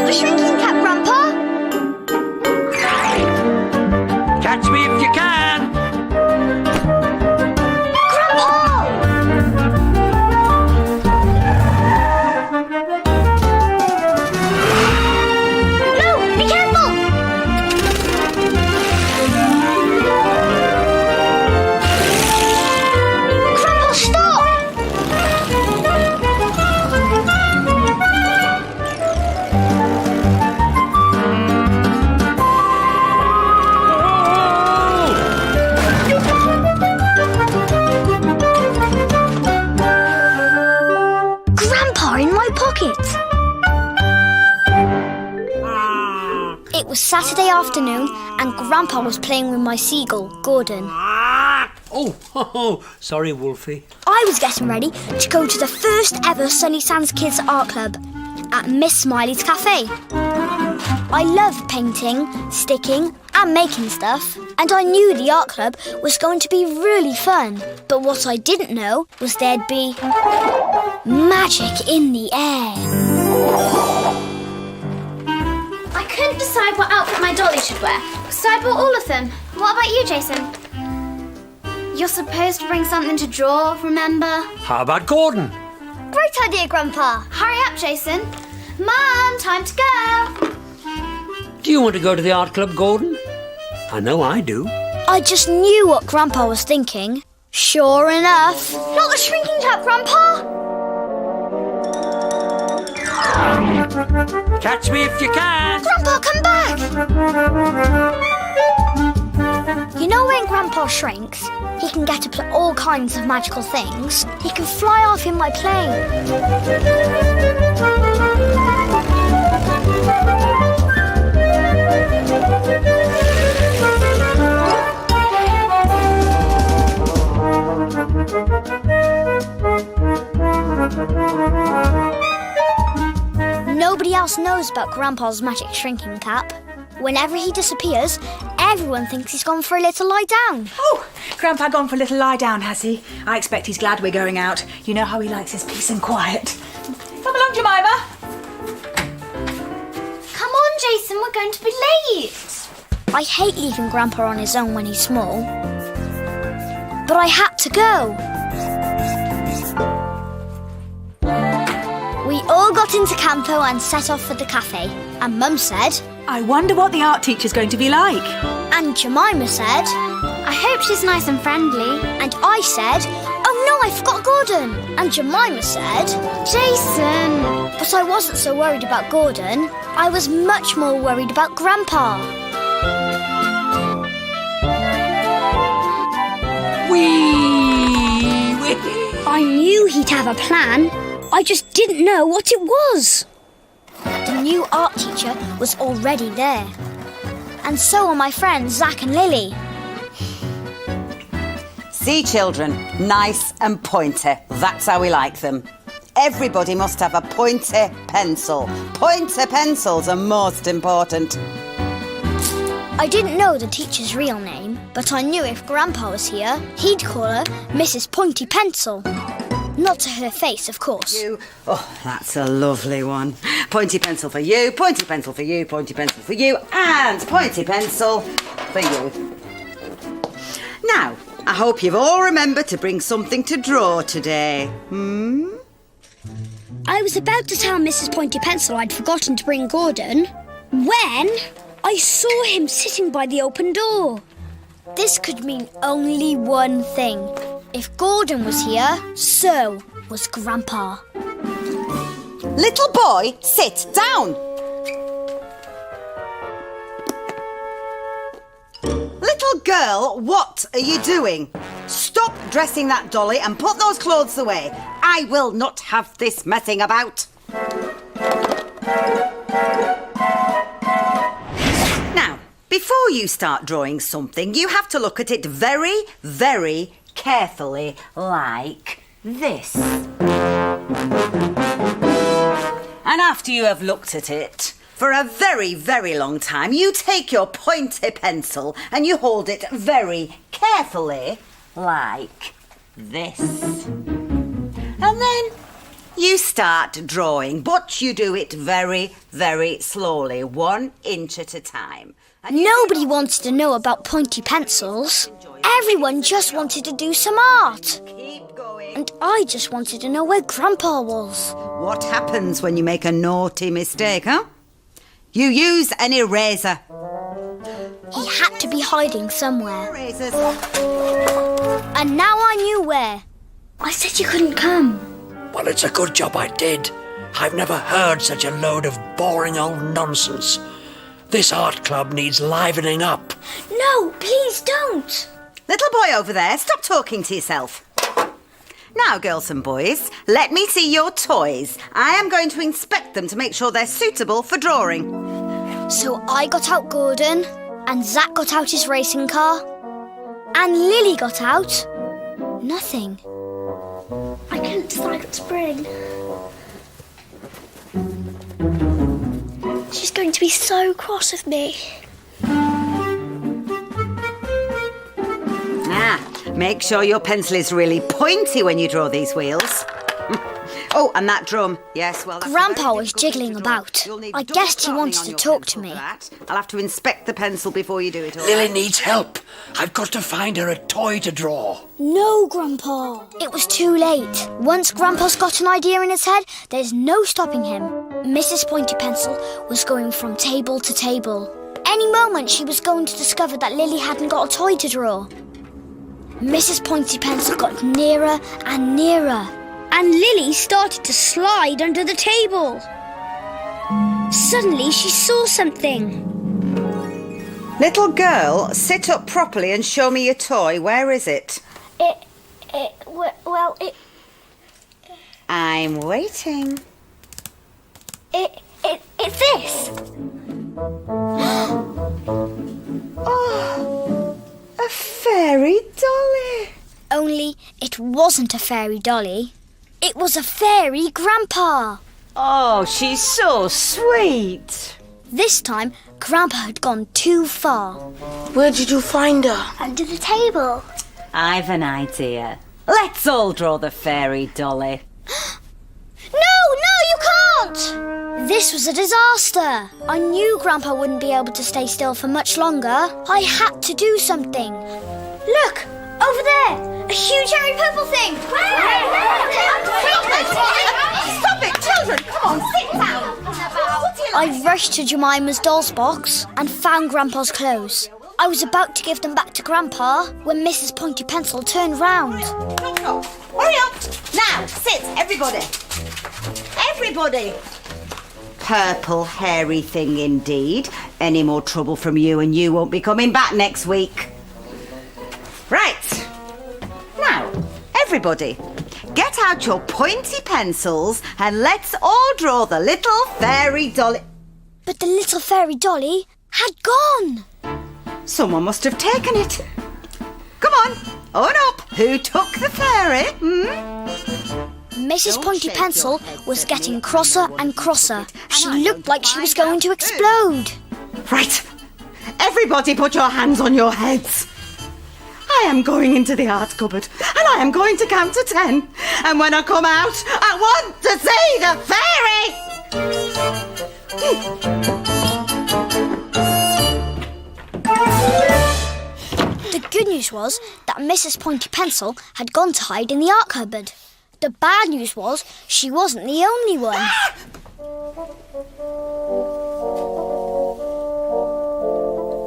the shrinking cap, Grandpa! Catch me if you can! Grandpa! No! Be careful! Grandpa, stop! Grandpa in my pocket! It was Saturday afternoon and Grandpa was playing with my seagull, Gordon. Oh, sorry, Wolfie. I was getting ready to go to the first ever Sunny Sands Kids Art Club at Miss Smiley's Cafe. I love painting, sticking and making stuff, and I knew the art club was going to be really fun. But what I didn't know was there'd be magic in the air. I couldn't decide what outfit my dolly should wear, so I bought all of them. What about you, Jason? You're supposed to bring something to draw, remember? How about Gordon? Great idea, Grandpa. Hurry up, Jason. Mum, time to go. Do you want to go to the art club, Gordon? I know I do. I just knew what Grandpa was thinking. Sure enough. Not the shrinking cap, Grandpa! Catch me if you can! Grandpa, come back! You know when Grandpa shrinks, he can get up to all kinds of magical things. He can fly off in my plane. Nobody else knows about Grandpa's magic shrinking cap. Whenever he disappears, everyone thinks he's gone for a little lie down. Oh, Grandpa gone for a little lie down, has he? I expect he's glad we're going out. You know how he likes his peace and quiet. Come along, Jemima. Come on, Jason, we're going to be late. I hate leaving Grandpa on his own when he's small. But I had to go. We all got into Campo and set off for the cafe. And Mum said... I wonder what the art teacher's going to be like. And Jemima said... I hope she's nice and friendly. And I said... Oh no, I forgot Gordon. And Jemima said... Jason! But I wasn't so worried about Gordon. I was much more worried about Grandpa. Whee! I knew he'd have a plan. I just didn't know what it was. The new art teacher was already there. And so are my friends Zach and Lily. See, children, nice and pointy. That's how we like them. Everybody must have a pointy pencil. Pointy pencils are most important. I didn't know the teacher's real name, but I knew if Grandpa was here, he'd call her Mrs. Pointy Pencil. Not to her face, of course. Oh, that's a lovely one. Pointy pencil for you, pointy pencil for you, pointy pencil for you, and pointy pencil for you. Now, I hope you've all remembered to bring something to draw today. I was about to tell Mrs. Pointy Pencil I'd forgotten to bring Gordon when I saw him sitting by the open door. This could mean only one thing. If Gordon was here, so was Grandpa. Little boy, sit down. Little girl, what are you doing? Stop dressing that dolly and put those clothes away. I will not have this messing about. Now, before you start drawing something, you have to look at it very, very carefully, like this. And after you have looked at it for a very, very long time, you take your pointy pencil and you hold it very carefully, like this. And then you start drawing, but you do it very, very slowly, 1 inch at a time. And Nobody wanted to know about pointy pencils. Everyone just wanted to do some art. keep going. And I just wanted to know where Grandpa was. What happens when you make a naughty mistake, huh? You use an eraser. He had to be hiding somewhere. Erasers. And now I knew where. I said you couldn't come. Well, it's a good job I did. I've never heard such a load of boring old nonsense. This art club needs livening up. No, please don't. Little boy over there, stop talking to yourself. Now, girls and boys, let me see your toys. I am going to inspect them to make sure they're suitable for drawing. So I got out Gordon, and Zach got out his racing car, and Lily got out nothing. I couldn't decide what to bring. She's going to be so cross with me. Make sure your pencil is really pointy when you draw these wheels. Oh, and that drum. Yes, well, that's Grandpa very was difficult thing jiggling to draw. about. You'll need I double guessed he sharpening wanted on to your talk to pencil me. for that. I'll have to inspect the pencil before you do it all. Lily needs help. I've got to find her a toy to draw. No, Grandpa. It was too late. Once Grandpa's got an idea in his head, there's no stopping him. Mrs. Pointy Pencil was going from table to table. Any moment she was going to discover that Lily hadn't got a toy to draw. Mrs. Pointy Pencil got nearer and nearer, and Lily started to slide under the table. Suddenly she saw something. Little girl, sit up properly and show me your toy. Where is it? I'm waiting. It's this. Oh, a fairy dolly. Only it wasn't a fairy dolly. It was a fairy Grandpa. Oh, she's so sweet. This time, Grandpa had gone too far. Where did you find her? Under the table. I've an idea. Let's all draw the fairy dolly. No, you can't! This was a disaster. I knew Grandpa wouldn't be able to stay still for much longer. I had to do something. Look, over there, a huge hairy purple thing. Stop it, children! Come on, sit down. I rushed to Jemima's doll's box and found Grandpa's clothes. I was about to give them back to Grandpa when Mrs. Pointy Pencil turned round. No. Hurry up! Now, sit, everybody. Everybody. Purple hairy thing indeed. Any more trouble from you and you won't be coming back next week. Right. Now, everybody, get out your pointy pencils and let's all draw the little fairy dolly. But the little fairy dolly had gone. Someone must have taken it. Come on, on up. Who took the fairy? Mrs. Don't Pointy shake Pencil your head, was Debbie. getting crosser and crosser. She I looked like she was going to find out explode. Right. Everybody put your hands on your heads. I am going into the art cupboard and I am going to count to 10. And when I come out, I want to see the fairy! The good news was that Mrs. Pointy Pencil had gone to hide in the art cupboard. The bad news was she wasn't the only one.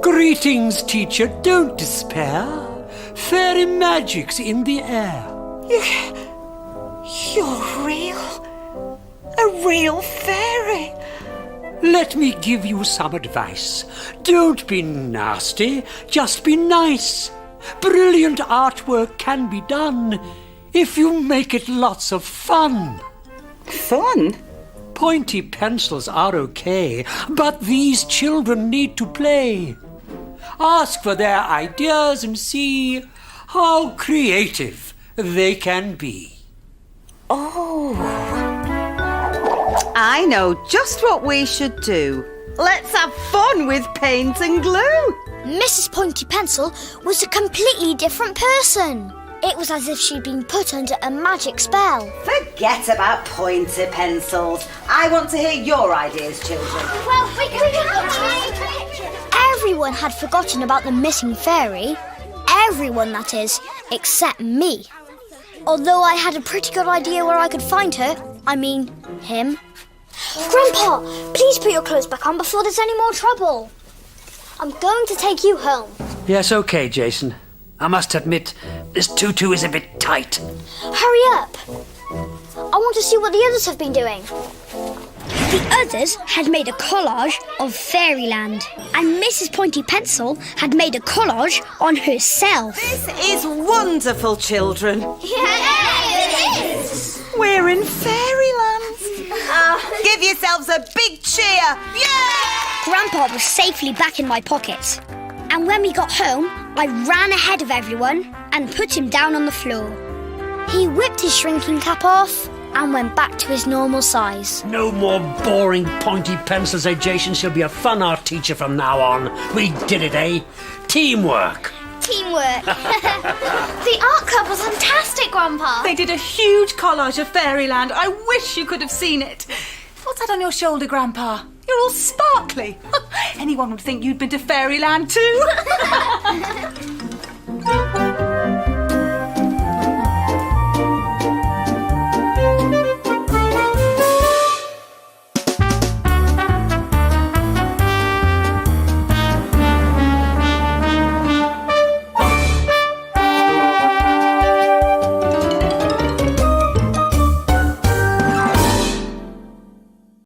Greetings, teacher. Don't despair. Fairy magic's in the air. You're real. A real fairy. Let me give you some advice. Don't be nasty, just be nice. Brilliant artwork can be done if you make it lots of fun. Fun? Pointy pencils are okay, but these children need to play. Ask for their ideas and see how creative they can be. Oh. I know just what we should do. Let's have fun with paint and glue. Mrs. Pointy Pencil was a completely different person. It was as if she'd been put under a magic spell. Forget about pointy pencils. I want to hear your ideas, children. Well, we can Everyone had forgotten about the missing fairy. Everyone, that is, except me. Although I had a pretty good idea where I could find her. I mean, him. Grandpa, please put your clothes back on before there's any more trouble. I'm going to take you home. Yes, okay, Jason. I must admit, this tutu is a bit tight. Hurry up. I want to see what the others have been doing. The others had made a collage of fairyland, and Mrs. Pointy Pencil had made a collage on herself. This is wonderful, children. it is! We're in fairyland. Give yourselves a big cheer. Yeah! Grandpa was safely back in my pocket. And when we got home, I ran ahead of everyone and put him down on the floor. He whipped his shrinking cap off and went back to his normal size. No more boring pointy pencils, eh, Jason? She'll be a fun art teacher from now on. We did it, eh? Teamwork. Teamwork. The art club was fantastic, Grandpa. They did a huge collage of fairyland. I wish you could have seen it. What's that on your shoulder, Grandpa? You're all sparkly. Anyone would think you'd been to fairyland too.